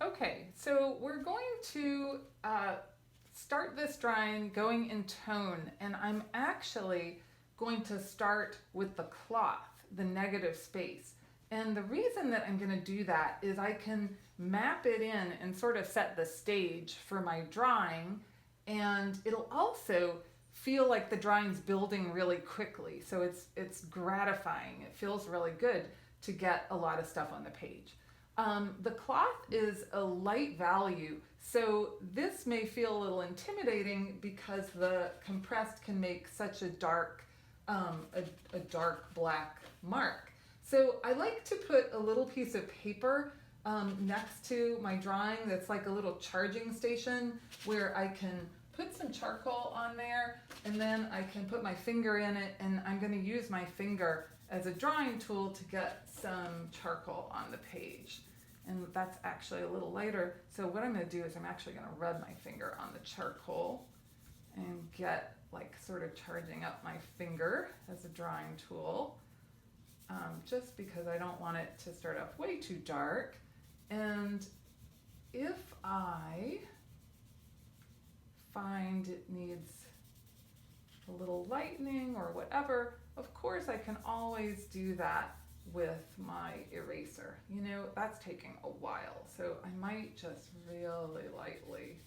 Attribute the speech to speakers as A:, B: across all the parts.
A: Okay, so we're going to start this drawing going in tone, and I'm actually going to start with the cloth, the negative space. And the reason that I'm going to do that is I can map it in and sort of set the stage for my drawing, and it'll also feel like the drawing's building really quickly. So it's gratifying. It feels really good to get a lot of stuff on the page. The cloth is a light value, so this may feel a little intimidating because the compressed can make such a dark black mark. So I like to put a little piece of paper next to my drawing that's like a little charging station where I can put some charcoal on there, and then I can put my finger in it, and I'm going to use my finger as a drawing tool to get some charcoal on the page. And that's actually a little lighter. So what I'm going to do is I'm actually going to rub my finger on the charcoal and get like sort of charging up my finger as a drawing tool, just because I don't want it to start off way too dark. And if I find it needs a little lightening or whatever, of course I can always do that with my eraser. You know, that's taking a while, so I might just really lightly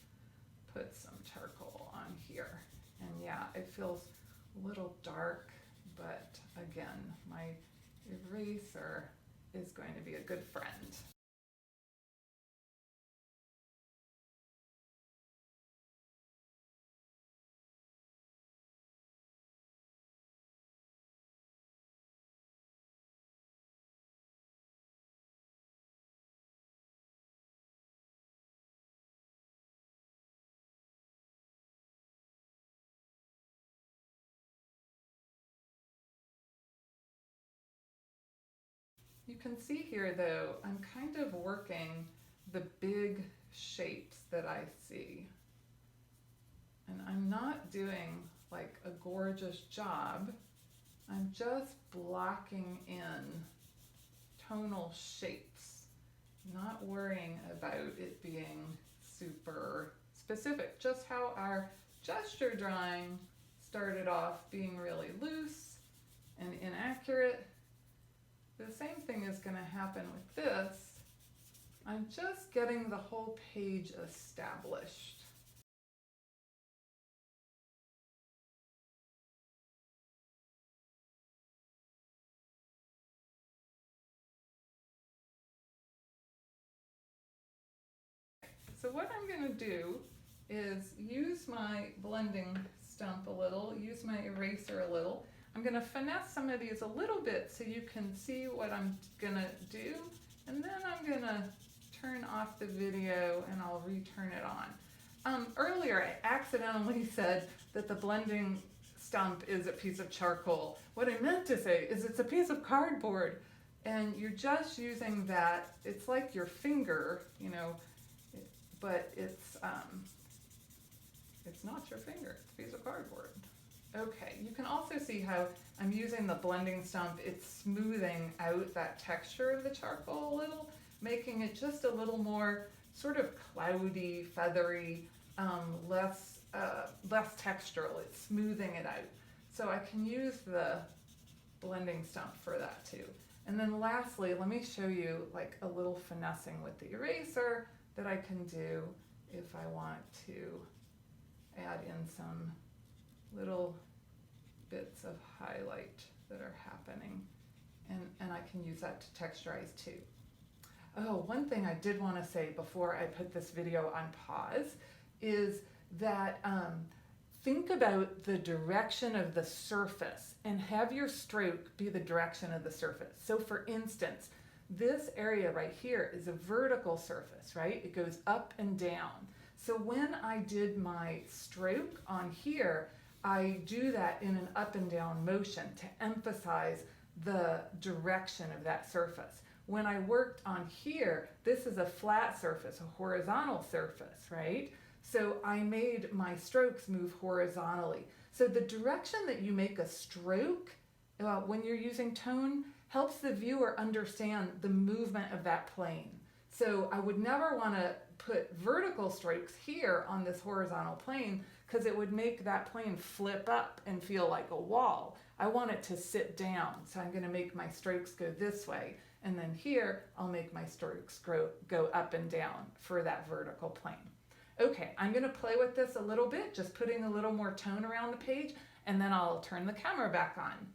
A: put some charcoal on here. And yeah, it feels a little dark, but again, my eraser is going to be a good friend. You can see here though, I'm kind of working the big shapes that I see. And I'm not doing like a gorgeous job. I'm just blocking in tonal shapes, not worrying about it being super specific. Just how our gesture drawing started off being really loose and inaccurate. The same thing is going to happen with this. I'm just getting the whole page established. So what I'm going to do is use my blending stump a little, use my eraser a little. I'm going to finesse some of these a little bit so you can see what I'm going to do, and then I'm going to turn off the video and I'll return it on. Earlier I accidentally said that the blending stump is a piece of charcoal. What I meant to say is it's a piece of cardboard, and you're just using that. It's like your finger, you know, but it's not your finger, it's a piece of cardboard. Okay, you can also see how I'm using the blending stump. It's smoothing out that texture of the charcoal a little, making it just a little more sort of cloudy, feathery, less textural. It's smoothing it out. So I can use the blending stump for that too. And then lastly, let me show you like a little finessing with the eraser that I can do if I want to add in some little bits of highlight that are happening, and I can use that to texturize too. Oh, one thing I did want to say before I put this video on pause is that think about the direction of the surface and have your stroke be the direction of the surface. So for instance, this area right here is a vertical surface, right? It goes up and down. So when I did my stroke on here, I do that in an up and down motion to emphasize the direction of that surface. When I worked on here, this is a flat surface, a horizontal surface, right? So I made my strokes move horizontally. So the direction that you make a stroke when you're using tone helps the viewer understand the movement of that plane. So I would never want to put vertical strokes here on this horizontal plane because it would make that plane flip up and feel like a wall. I want it to sit down, so I'm going to make my strokes go this way, and then here I'll make my strokes go up and down for that vertical plane. Okay, I'm going to play with this a little bit, just putting a little more tone around the page, and then I'll turn the camera back on.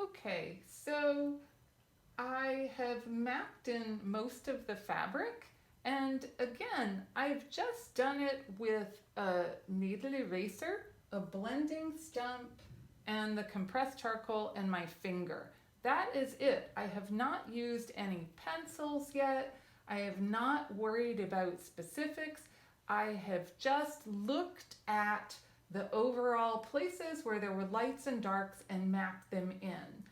A: Okay, so I have mapped in most of the fabric, and again, I've just done it with a kneaded eraser, a blending stump, and the compressed charcoal and my finger. That is it. I have not used any pencils yet. I have not worried about specifics. I have just looked at the overall places where there were lights and darks and mapped them in.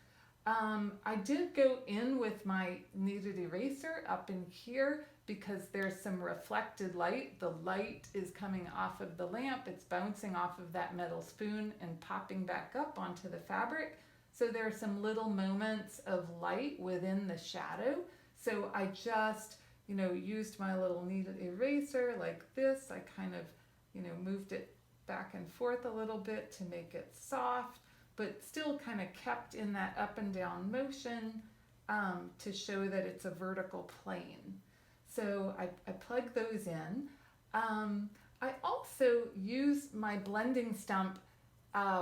A: I did go in with my kneaded eraser up in here because there's some reflected light. The light is coming off of the lamp. It's bouncing off of that metal spoon and popping back up onto the fabric. So there are some little moments of light within the shadow. So I just, used my little kneaded eraser like this. I kind of, moved it back and forth a little bit to make it soft, but still kind of kept in that up and down motion to show that it's a vertical plane. So I plug those in. I also use my blending stump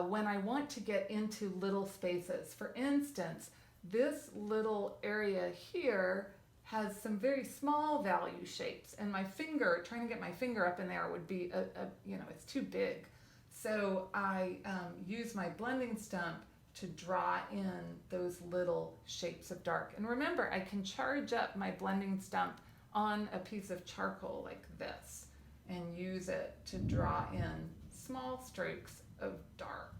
A: when I want to get into little spaces. For instance, this little area here has some very small value shapes, and my finger, trying to get my finger up in there would be, it's too big. So I use my blending stump to draw in those little shapes of dark. And remember, I can charge up my blending stump on a piece of charcoal like this and use it to draw in small strokes of dark.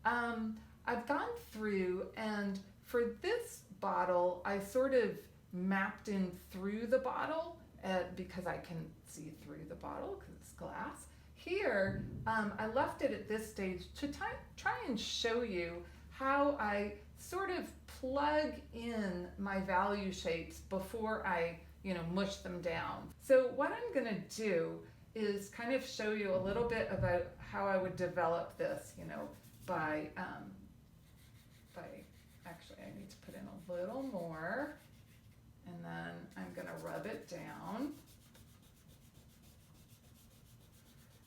A: I've gone through, and for this bottle, I sort of mapped in through the bottle because I can see through the bottle because it's glass. Here, I left it at this stage to try and show you how I sort of plug in my value shapes before I, mush them down. So what I'm gonna do is kind of show you a little bit about how I would develop this, by actually I need to put in a little more, and then I'm gonna rub it down.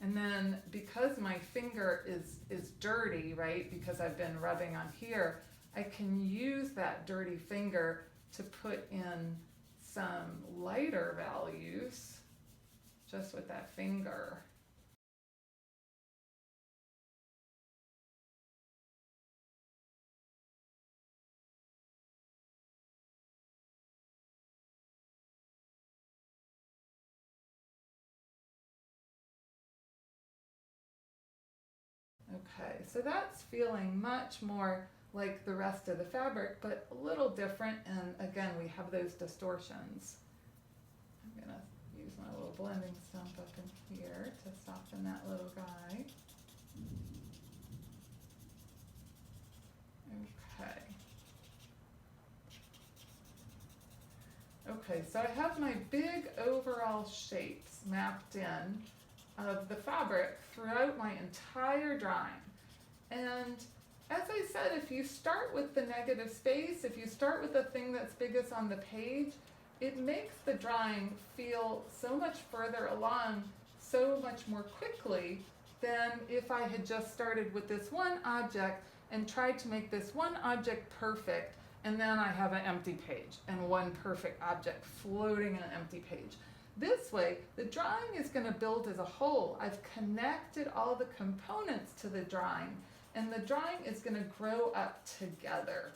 A: And then because my finger is dirty, right, because I've been rubbing on here, I can use that dirty finger to put in some lighter values just with that finger. Okay, so that's feeling much more like the rest of the fabric, but a little different, and again, we have those distortions. I'm gonna use my little blending stump up in here to soften that little guy. Okay, so I have my big overall shapes mapped in of the fabric throughout my entire drawing. And as I said, if you start with the negative space, if you start with the thing that's biggest on the page, it makes the drawing feel so much further along so much more quickly than if I had just started with this one object and tried to make this one object perfect, and then I have an empty page and one perfect object floating in an empty page. This way, the drawing is going to build as a whole. I've connected all the components to the drawing, and the drawing is going to grow up together.